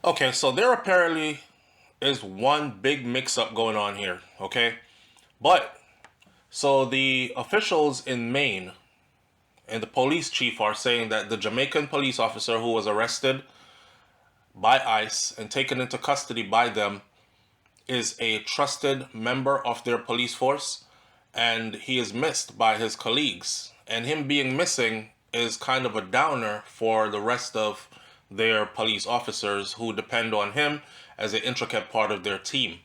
Okay, so there apparently is one big mix-up going on here, okay? But, so the officials in Maine and the police chief are saying that the Jamaican police officer who was arrested by ICE and taken into custody by them is a trusted member of their police force, and he is missed by his colleagues. And him being missing is kind of a downer for the rest of their police officers who depend on him as an intricate part of their team.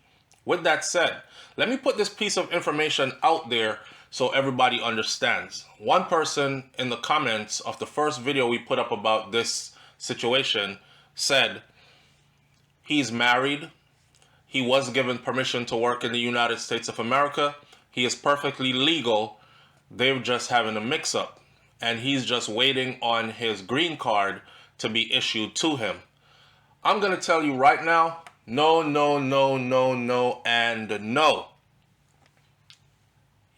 With that said, let me put this piece of information out there so everybody understands. One person in the comments of the first video we put up about this situation said he's married. He was given permission to work in the United States of America. He is perfectly legal. They're just having a mix-up. And he's just waiting on his green card to be issued to him. I'm going to tell you right now, no, no, no, no, no, and no.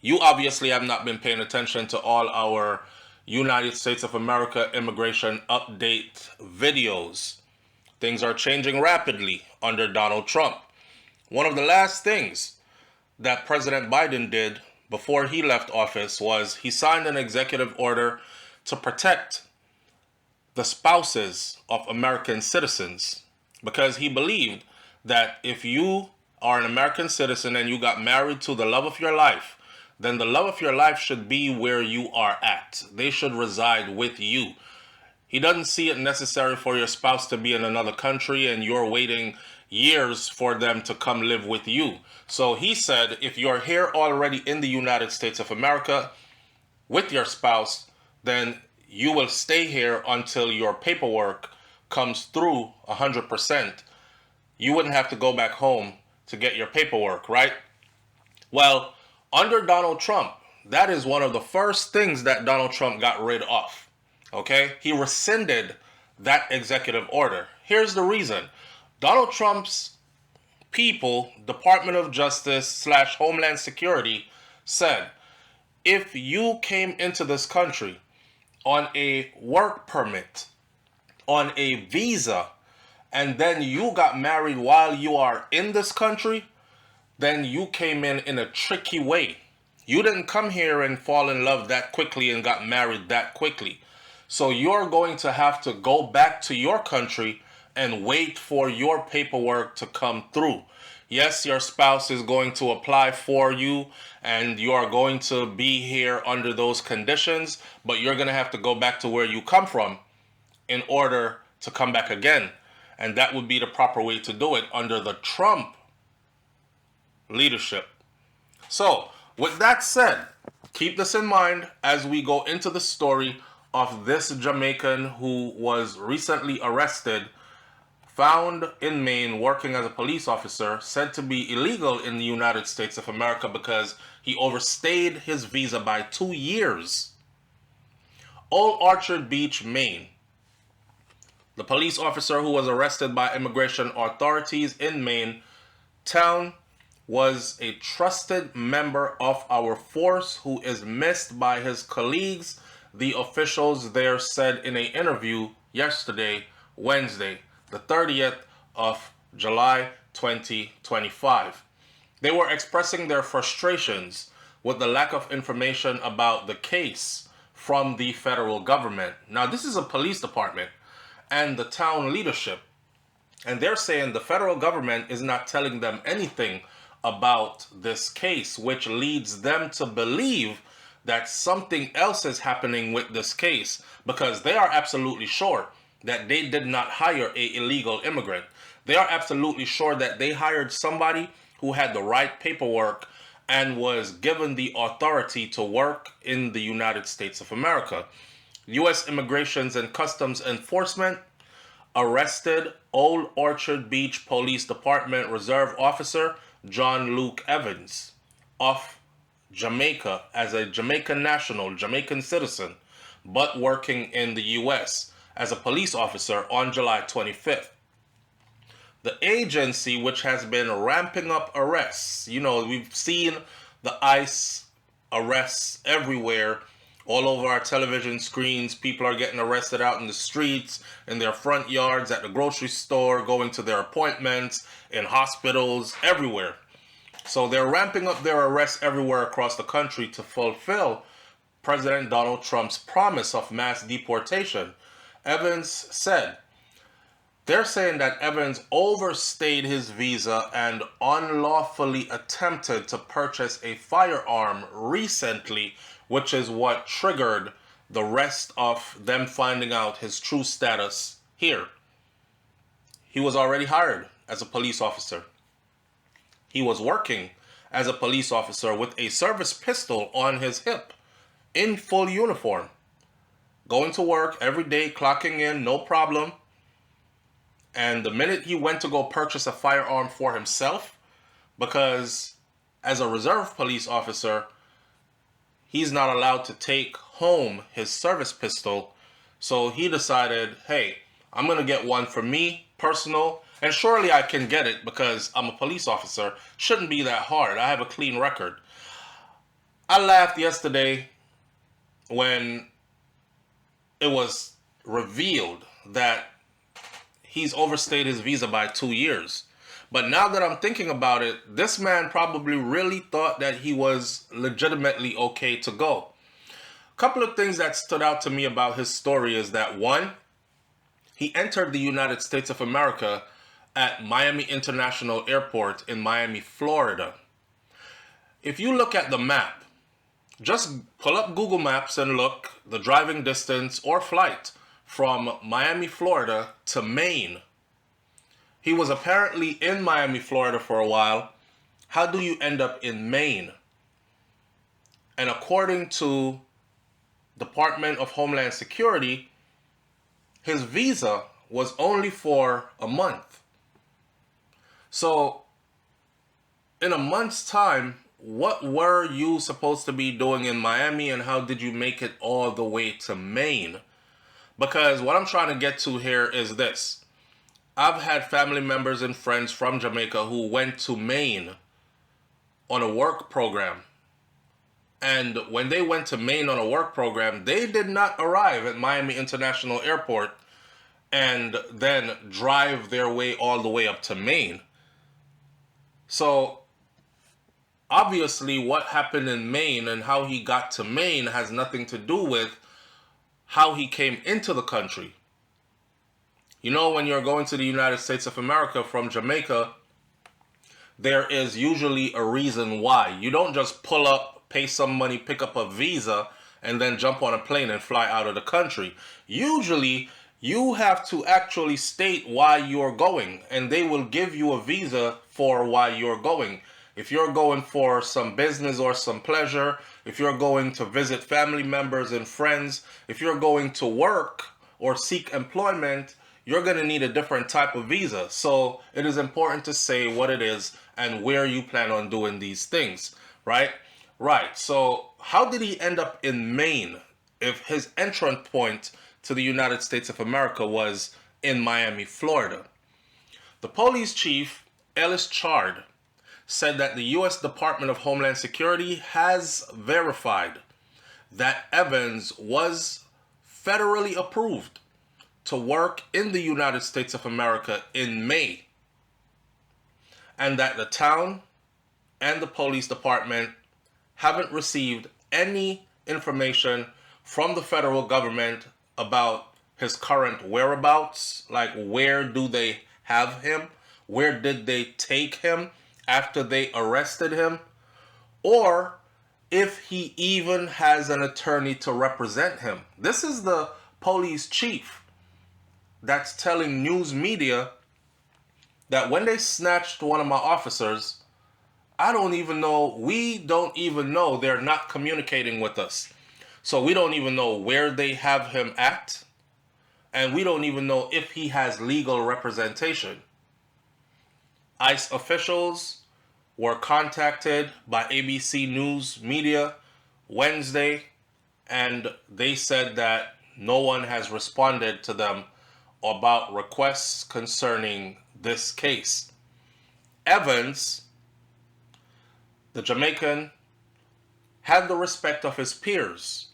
You obviously have not been paying attention to all our United States of America immigration update videos. Things are changing rapidly under Donald Trump. One of the last things that President Biden did before he left office was he signed an executive order to protect the spouses of American citizens, because he believed that if you are an American citizen and you got married to the love of your life, then the love of your life should be where you are at. They should reside with you. He doesn't see it necessary for your spouse to be in another country and you're waiting years for them to come live with you. So he said, if you're here already in the United States of America with your spouse, then you will stay here until your paperwork comes through 100%. You wouldn't have to go back home to get your paperwork, right? Well, under Donald Trump, that is one of the first things that Donald Trump got rid of. Okay? He rescinded that executive order. Here's the reason. Donald Trump's people, Department of Justice / Homeland Security, said, if you came into this country on a work permit, on a visa, and then you got married while you are in this country, then you came in a tricky way. You didn't come here and fall in love that quickly and got married that quickly. So you're going to have to go back to your country and wait for your paperwork to come through. Yes, your spouse is going to apply for you and you are going to be here under those conditions, but you're going to have to go back to where you come from in order to come back again. And that would be the proper way to do it under the Trump leadership. So, with that said, keep this in mind as we go into the story of this Jamaican who was recently arrested, found in Maine working as a police officer, said to be illegal in the United States of America because he overstayed his visa by 2 years. Old Orchard Beach, Maine. The police officer who was arrested by immigration authorities in Maine town was a trusted member of our force who is missed by his colleagues, the officials there said in an interview yesterday, Wednesday, the 30th of July 2025. They were expressing their frustrations with the lack of information about the case from the federal government. Now, this is a police department and the town leadership, and they're saying the federal government is not telling them anything about this case, which leads them to believe that something else is happening with this case, because they are absolutely sure that they did not hire an illegal immigrant. They are absolutely sure that they hired somebody who had the right paperwork and was given the authority to work in the United States of America. U.S. Immigrations and Customs Enforcement arrested Old Orchard Beach Police Department Reserve Officer John Luke Evans of Jamaica as a Jamaican national, Jamaican citizen, but working in the U.S. as a police officer on July 25th. The agency, which has been ramping up arrests, we've seen the ICE arrests everywhere All over our television screens, people are getting arrested out in the streets, in their front yards, at the grocery store, going to their appointments, in hospitals, everywhere. So they're ramping up their arrests everywhere across the country to fulfill President Donald Trump's promise of mass deportation. Evans said, they're saying that Evans overstayed his visa and unlawfully attempted to purchase a firearm recently, which is what triggered the rest of them finding out his true status here. He was already hired as a police officer. He was working as a police officer with a service pistol on his hip, in full uniform, going to work every day, clocking in, no problem. And the minute he went to go purchase a firearm for himself, because as a reserve police officer, he's not allowed to take home his service pistol. So he decided, hey, I'm going to get one for me, personal, and surely I can get it because I'm a police officer. Shouldn't be that hard. I have a clean record. I laughed yesterday when it was revealed that he's overstayed his visa by 2 years. But now that I'm thinking about it, this man probably really thought that he was legitimately okay to go. A couple of things that stood out to me about his story is that, one, he entered the United States of America at Miami International Airport in Miami, Florida. If you look at the map, just pull up Google Maps and look the driving distance or flight from Miami, Florida to Maine. He was apparently in Miami, Florida for a while. How do you end up in Maine? And according to Department of Homeland Security, his visa was only for a month. So in a month's time, what were you supposed to be doing in Miami, and how did you make it all the way to Maine? Because what I'm trying to get to here is this. I've had family members and friends from Jamaica who went to Maine on a work program. And when they went to Maine on a work program, they did not arrive at Miami International Airport and then drive their way all the way up to Maine. So obviously what happened in Maine and how he got to Maine has nothing to do with how he came into the country. You know, when you're going to the United States of America from Jamaica, there is usually a reason why. You don't just pull up, pay some money, pick up a visa, and then jump on a plane and fly out of the country. Usually, you have to actually state why you're going, and they will give you a visa for why you're going. If you're going for some business or some pleasure, if you're going to visit family members and friends, if you're going to work or seek employment, you're going to need a different type of visa. So it is important to say what it is and where you plan on doing these things, right? Right. So how did he end up in Maine if his entrance point to the United States of America was in Miami, Florida? The police chief, Ellis Chard, said that the U.S. Department of Homeland Security has verified that Evans was federally approved to work in the United States of America in May, and that the town and the police department haven't received any information from the federal government about his current whereabouts, like where do they have him, where did they take him after they arrested him, or if he even has an attorney to represent him. This is the police chief that's telling news media that when they snatched one of my officers, we don't even know they're not communicating with us. So we don't even know where they have him at, and we don't even know if he has legal representation. ICE officials were contacted by ABC News Media Wednesday, and they said that no one has responded to them about requests concerning this case. Evans, the Jamaican, had the respect of his peers.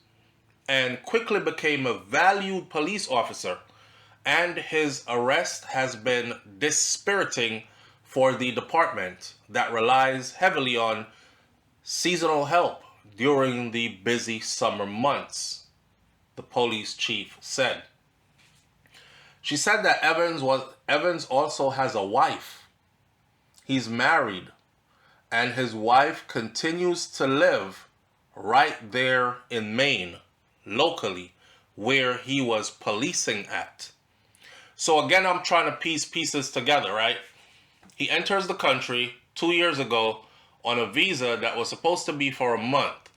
and quickly became a valued police officer, and his arrest has been dispiriting for the department that relies heavily on seasonal help during the busy summer months, the police chief said. She said that Evans also has a wife. He's married, and his wife continues to live right there in Maine, locally, where he was policing at. So again, I'm trying to piece pieces together, right? He enters the country 2 years ago on a visa that was supposed to be for a month.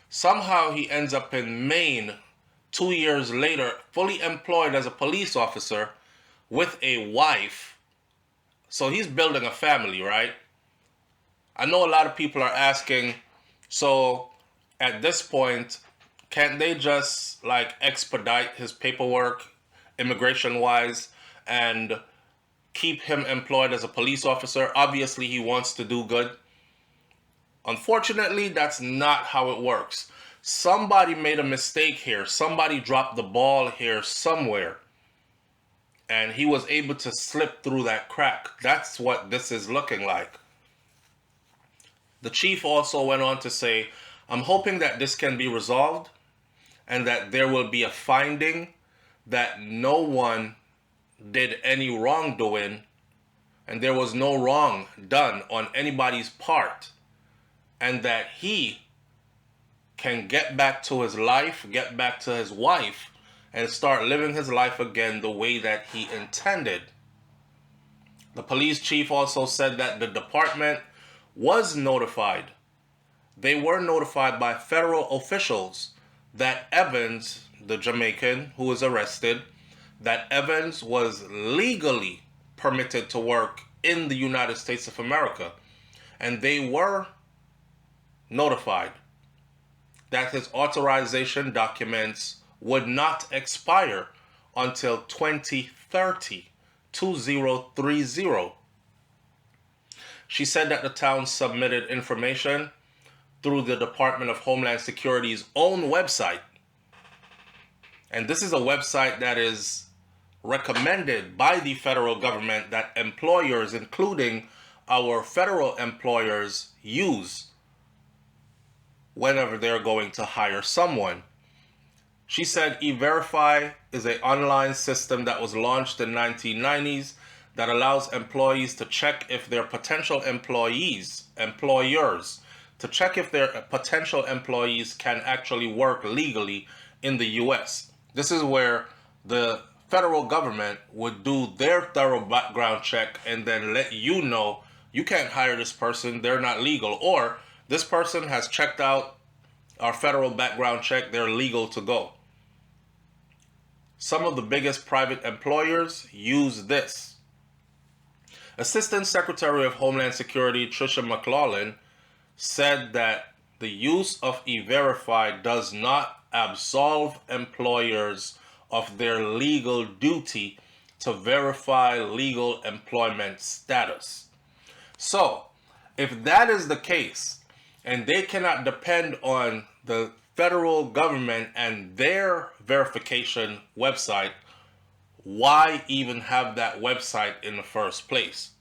Somehow he ends up in Maine 2 years later, fully employed as a police officer with a wife. So he's building a family, right? I know a lot of people are asking, so at this point, can't they just like expedite his paperwork immigration wise and keep him employed as a police officer? Obviously, he wants to do good. Unfortunately, that's not how it works. Somebody made a mistake here. Somebody dropped the ball here somewhere. And he was able to slip through that crack. That's what this is looking like. The chief also went on to say, I'm hoping that this can be resolved and that there will be a finding that no one did any wrongdoing and there was no wrong done on anybody's part, and that he can get back to his life, get back to his wife, and start living his life again the way that he intended. The police chief also said that the department was notified. They were notified by federal officials that Evans, the Jamaican who was arrested, that Evans was legally permitted to work in the United States of America. And they were notified that his authorization documents would not expire until 2030. She said that the town submitted information through the Department of Homeland Security's own website. And this is a website that is recommended by the federal government that employers, including our federal employers, use whenever they're going to hire someone. She said E-Verify is an online system that was launched in the 1990s that allows employees to check if their potential employers, to check if their potential employees can actually work legally in the U.S. This is where the federal government would do their thorough background check and then let you know you can't hire this person, they're not legal, or this person has checked out our federal background check, they're legal to go. Some of the biggest private employers use this. Assistant Secretary of Homeland Security Tricia McClellan said that the use of E-Verify does not absolve employers of their legal duty to verify legal employment status. So, if that is the case, and they cannot depend on the federal government and their verification website, why even have that website in the first place?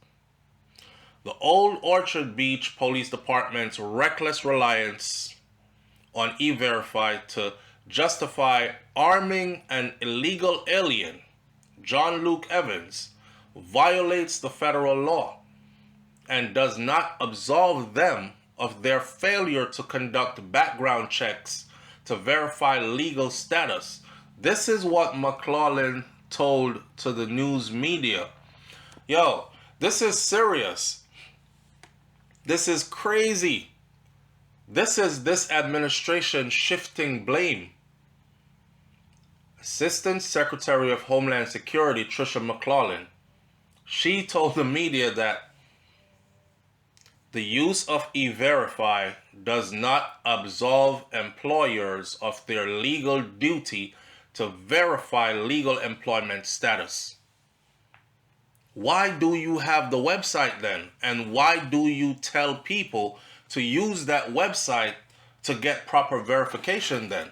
The Old Orchard Beach Police Department's reckless reliance on E-Verify to justify arming an illegal alien, John Luke Evans, violates the federal law and does not absolve them of their failure to conduct background checks to verify legal status. This is what McClellan told to the news media. Yo, this is serious. This is crazy. This is this administration shifting blame. Assistant Secretary of Homeland Security Tricia McClellan, she told the media that the use of E-Verify does not absolve employers of their legal duty to verify legal employment status. Why do you have the website then? And why do you tell people to use that website to get proper verification then?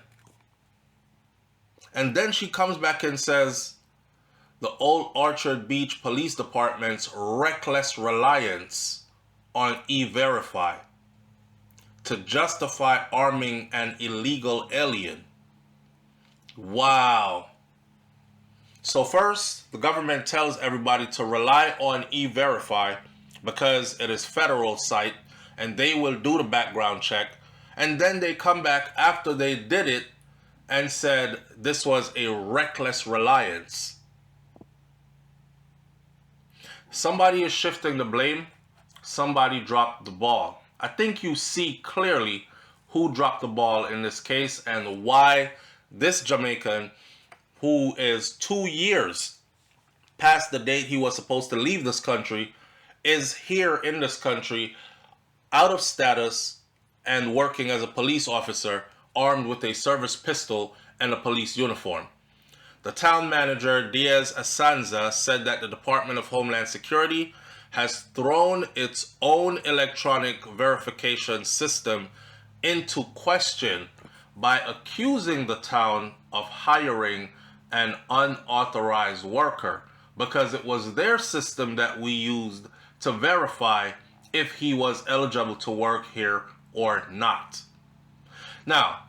And then she comes back and says the Old Orchard Beach Police Department's reckless reliance on E-Verify to justify arming an illegal alien. Wow. So first, the government tells everybody to rely on E-Verify because it is federal site and they will do the background check. And then they come back after they did it and said this was a reckless reliance. Somebody is shifting the blame. Somebody dropped the ball. I think you see clearly who dropped the ball in this case and why this Jamaican, who is 2 years past the date he was supposed to leave this country, is here in this country out of status and working as a police officer armed with a service pistol and a police uniform. The town manager, Diaz Asanza, said that the Department of Homeland Security has thrown its own electronic verification system into question by accusing the town of hiring an unauthorized worker because it was their system that we used to verify if he was eligible to work here or not. Now,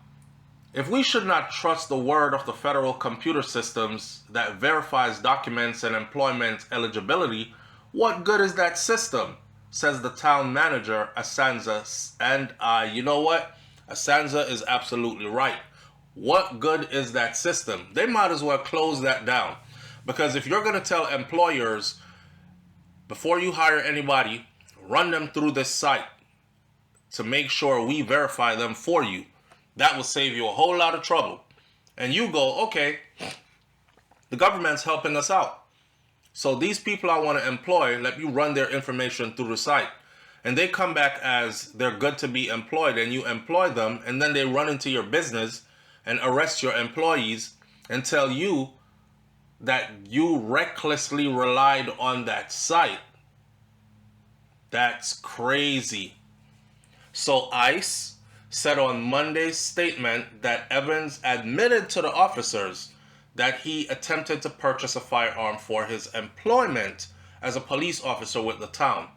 if we should not trust the word of the federal computer systems that verifies documents and employment eligibility, what good is that system? Says the town manager, Asanza. And you know what? Asanza is absolutely right. What good is that system? They might as well close that down. Because if you're going to tell employers, before you hire anybody, run them through this site to make sure we verify them for you, that will save you a whole lot of trouble. And you go, okay, the government's helping us out. So these people I want to employ, let me run their information through the site. And they come back as they're good to be employed, and you employ them, and then they run into your business and arrest your employees and tell you that you recklessly relied on that site. That's crazy. So ICE said on Monday's statement that Evans admitted to the officers that he attempted to purchase a firearm for his employment as a police officer with the town.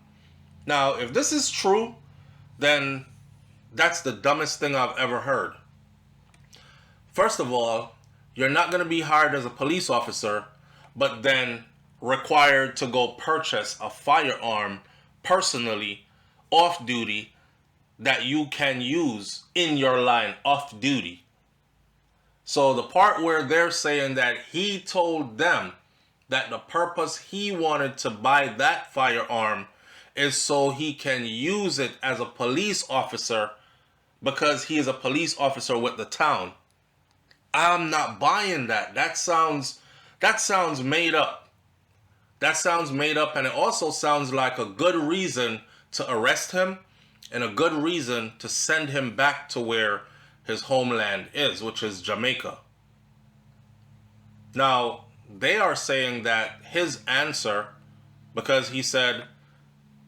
Now, if this is true, then that's the dumbest thing I've ever heard. First of all, you're not going to be hired as a police officer, but then required to go purchase a firearm personally, off duty, that you can use in your line off duty. So the part where they're saying that he told them that the purpose he wanted to buy that firearm is so he can use it as a police officer because he is a police officer with the town. I'm not buying that. That sounds made up. That sounds made up, and it also sounds like a good reason to arrest him and a good reason to send him back to where his homeland is, which is Jamaica. Now, they are saying that his answer, because he said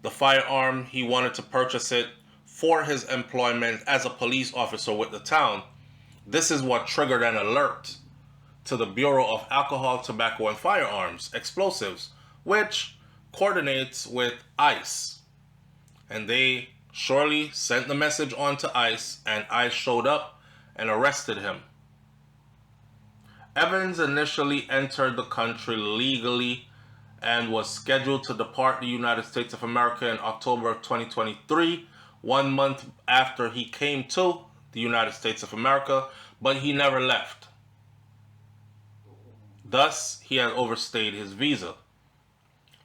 the firearm, he wanted to purchase it for his employment as a police officer with the town, this is what triggered an alert to the Bureau of Alcohol, Tobacco, and Firearms, Explosives, which coordinates with ICE. And they surely sent the message on to ICE, and ICE showed up and arrested him. Evans initially entered the country legally and was scheduled to depart the United States of America in October of 2023, 1 month after he came to the United States of America, but he never left. Thus, he had overstayed his visa.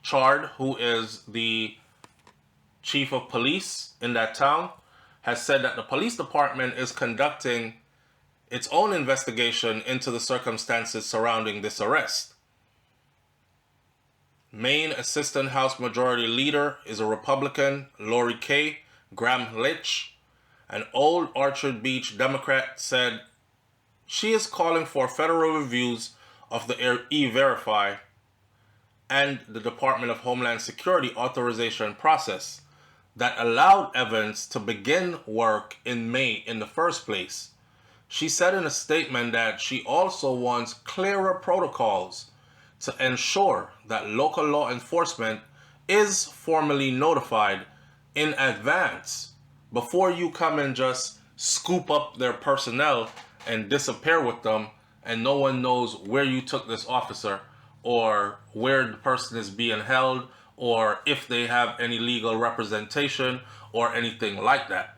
Chard, who is the chief of police in that town, has said that the police department is conducting its own investigation into the circumstances surrounding this arrest. Maine Assistant House Majority Leader is a Republican, Lori Kay Graham-Litch. An Old Orchard Beach Democrat said she is calling for federal reviews of the E-Verify and the Department of Homeland Security authorization process that allowed Evans to begin work in May in the first place. She said in a statement that she also wants clearer protocols to ensure that local law enforcement is formally notified in advance before you come and just scoop up their personnel and disappear with them, and no one knows where you took this officer or where the person is being held or if they have any legal representation or anything like that.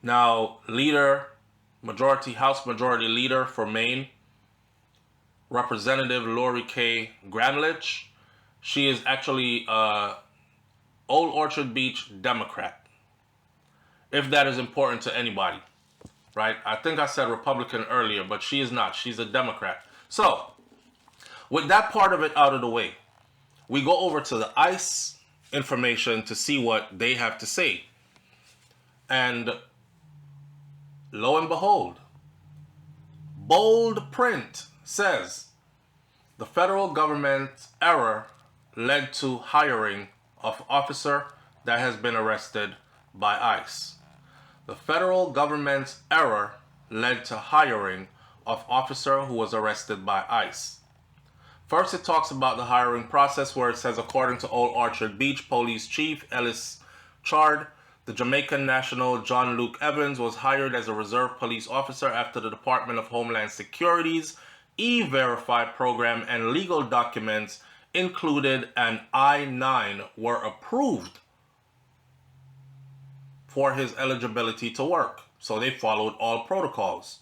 Now, House Majority Leader for Maine, Representative Lori K. Granlich, she is actually Old Orchard Beach Democrat, if that is important to anybody, right? I think I said Republican earlier, but she is not. She's a Democrat. So, with that part of it out of the way, we go over to the ICE information to see what they have to say. And lo and behold, bold print says the federal government's error led to hiring of officer that has been arrested by ICE. The federal government's error led to hiring of officer who was arrested by ICE. First, it talks about the hiring process where it says, according to Old Orchard Beach Police Chief Ellis Chard, the Jamaican national John Luke Evans was hired as a reserve police officer after the Department of Homeland Security's E-Verify program and legal documents included an I-9 were approved for his eligibility to work. So they followed all protocols.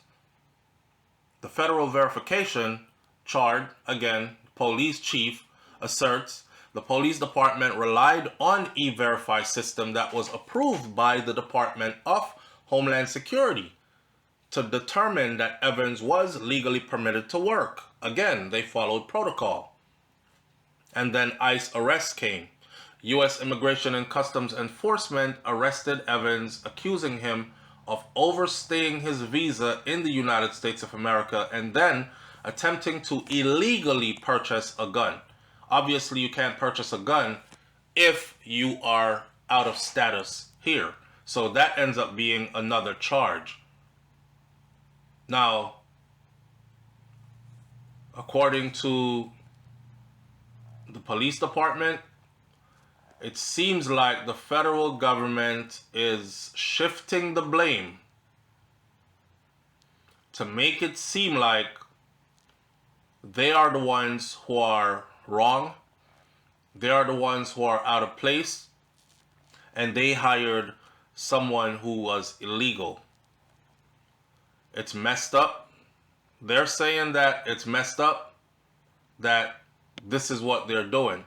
The federal verification Chard, again, police chief, asserts the police department relied on E-Verify system that was approved by the Department of Homeland Security to determine that Evans was legally permitted to work. Again, they followed protocol. And then ICE arrest came. U.S. Immigration and Customs Enforcement arrested Evans, accusing him of overstaying his visa in the United States of America and then attempting to illegally purchase a gun. Obviously, you can't purchase a gun if you are out of status here. So that ends up being another charge. Now, according to the police department, it seems like the federal government is shifting the blame to make it seem like they are the ones who are wrong. They are the ones who are out of place. And they hired someone who was illegal. It's messed up. They're saying that it's messed up, that this is what they're doing.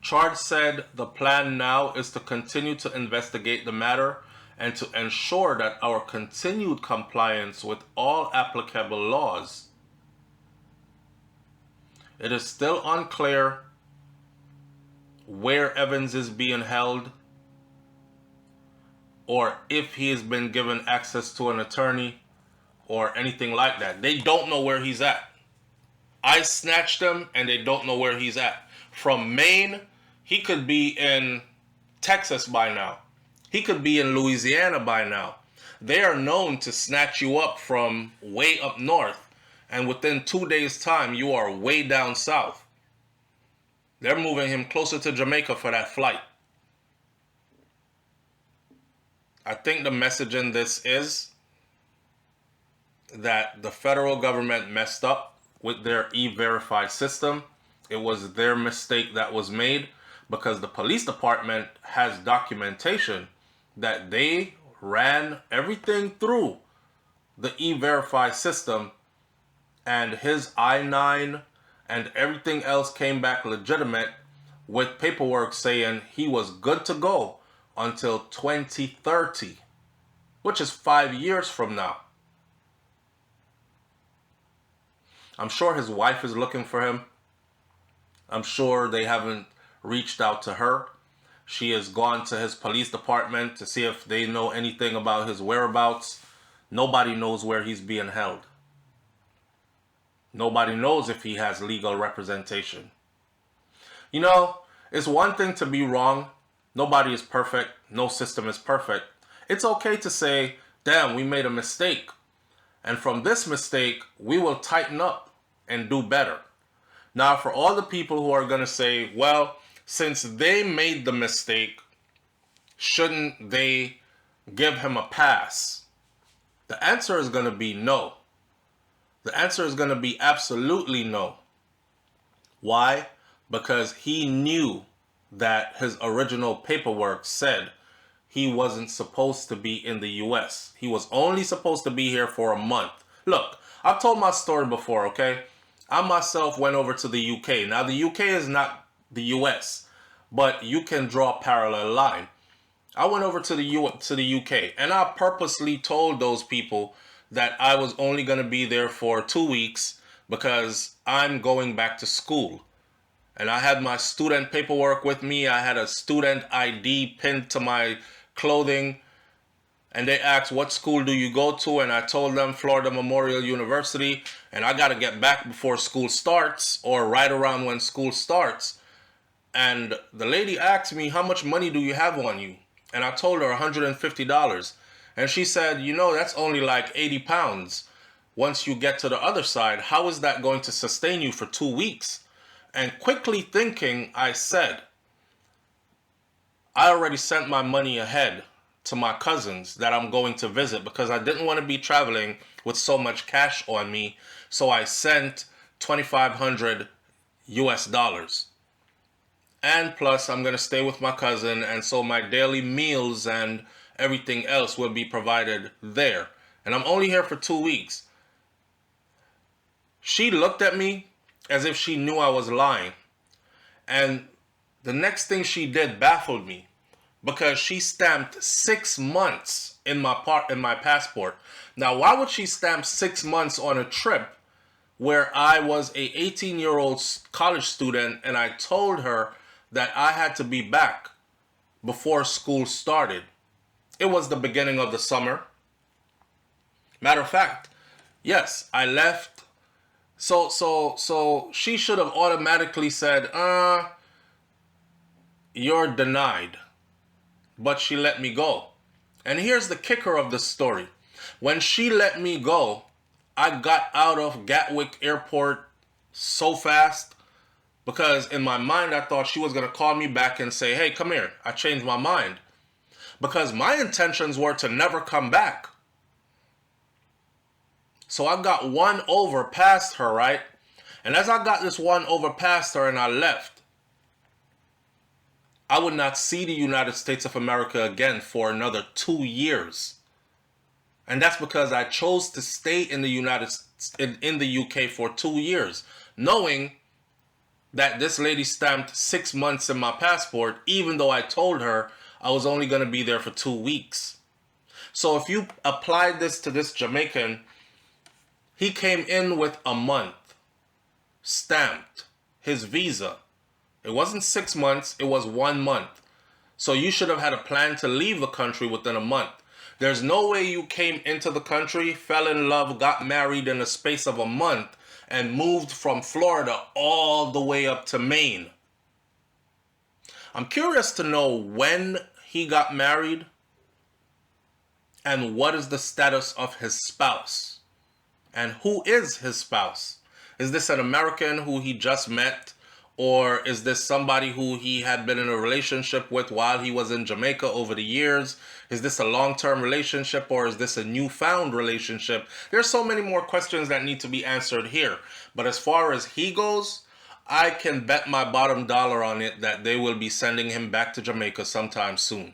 Chard said the plan now is to continue to investigate the matter and to ensure that our continued compliance with all applicable laws. It is still unclear where Evans is being held or if he has been given access to an attorney or anything like that. They don't know where he's at. I snatched him and they don't know where he's at. From Maine, he could be in Texas by now. He could be in Louisiana by now. They are known to snatch you up from way up north, and within 2 days' time, you are way down south. They're moving him closer to Jamaica for that flight. I think the message in this is that the federal government messed up with their E-Verify system. It was their mistake that was made because the police department has documentation that they ran everything through the E-Verify system, and his I-9 and everything else came back legitimate with paperwork saying he was good to go until 2030, which is 5 years from now. I'm sure his wife is looking for him. I'm sure they haven't reached out to her. She has gone to his police department to see if they know anything about his whereabouts. Nobody knows where he's being held. Nobody knows if he has legal representation. You know, it's one thing to be wrong. Nobody is perfect. No system is perfect. It's okay to say, damn, we made a mistake. And from this mistake, we will tighten up and do better. Now, for all the people who are going to say, well, since they made the mistake, shouldn't they give him a pass? The answer is going to be no. The answer is going to be absolutely no. Why? Because he knew that his original paperwork said he wasn't supposed to be in the US. He was only supposed to be here for a month. Look, I've told my story before, okay? I myself went over to the UK. Now, the UK is not the US, but you can draw a parallel line. I went over to the UK, and I purposely told those people that I was only going to be there for 2 weeks because I'm going back to school. And I had my student paperwork with me. I had a student ID pinned to my clothing. And they asked, what school do you go to? And I told them Florida Memorial University. And I got to get back before school starts, or right around when school starts. And the lady asked me, how much money do you have on you? And I told her $150. And she said, you know, that's only like 80 pounds. Once you get to the other side, how is that going to sustain you for 2 weeks? And quickly thinking, I said, I already sent my money ahead to my cousins that I'm going to visit because I didn't want to be traveling with so much cash on me. So I sent $2,500 US. And plus, I'm going to stay with my cousin. And so my daily meals and everything else will be provided there. And I'm only here for 2 weeks. She looked at me as if she knew I was lying. And the next thing she did baffled me, because she stamped 6 months in my passport. Now, why would she stamp 6 months on a trip where I was a 18-year-old college student and I told her that I had to be back before school started? It was the beginning of the summer. Matter of fact, yes, I left. So she should have automatically said, you're denied. But she let me go. And here's the kicker of the story. When she let me go, I got out of Gatwick Airport so fast because in my mind, I thought she was going to call me back and say, hey, come here. I changed my mind. Because my intentions were to never come back. So I got one over past her, right? And as I got this one over past her and I left, I would not see the United States of America again for another 2 years. And that's because I chose to stay in the UK for 2 years, knowing that this lady stamped 6 months in my passport, even though I told her I was only going to be there for 2 weeks. So if you apply this to this Jamaican, he came in with a month stamped, his visa. It wasn't 6 months, it was 1 month. So you should have had a plan to leave the country within a month. There's no way you came into the country, fell in love, got married in the space of a month, and moved from Florida all the way up to Maine. I'm curious to know when he got married and what is the status of his spouse. And who is his spouse? Is this an American who he just met? Or is this somebody who he had been in a relationship with while he was in Jamaica over the years? Is this a long-term relationship or is this a newfound relationship? There's so many more questions that need to be answered here. But as far as he goes, I can bet my bottom dollar on it that they will be sending him back to Jamaica sometime soon.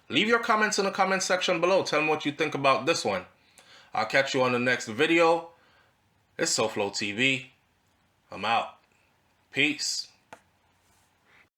Leave your comments in the comment section below. Tell me what you think about this one. I'll catch you on the next video. It's SouFLoTV. I'm out. Peace.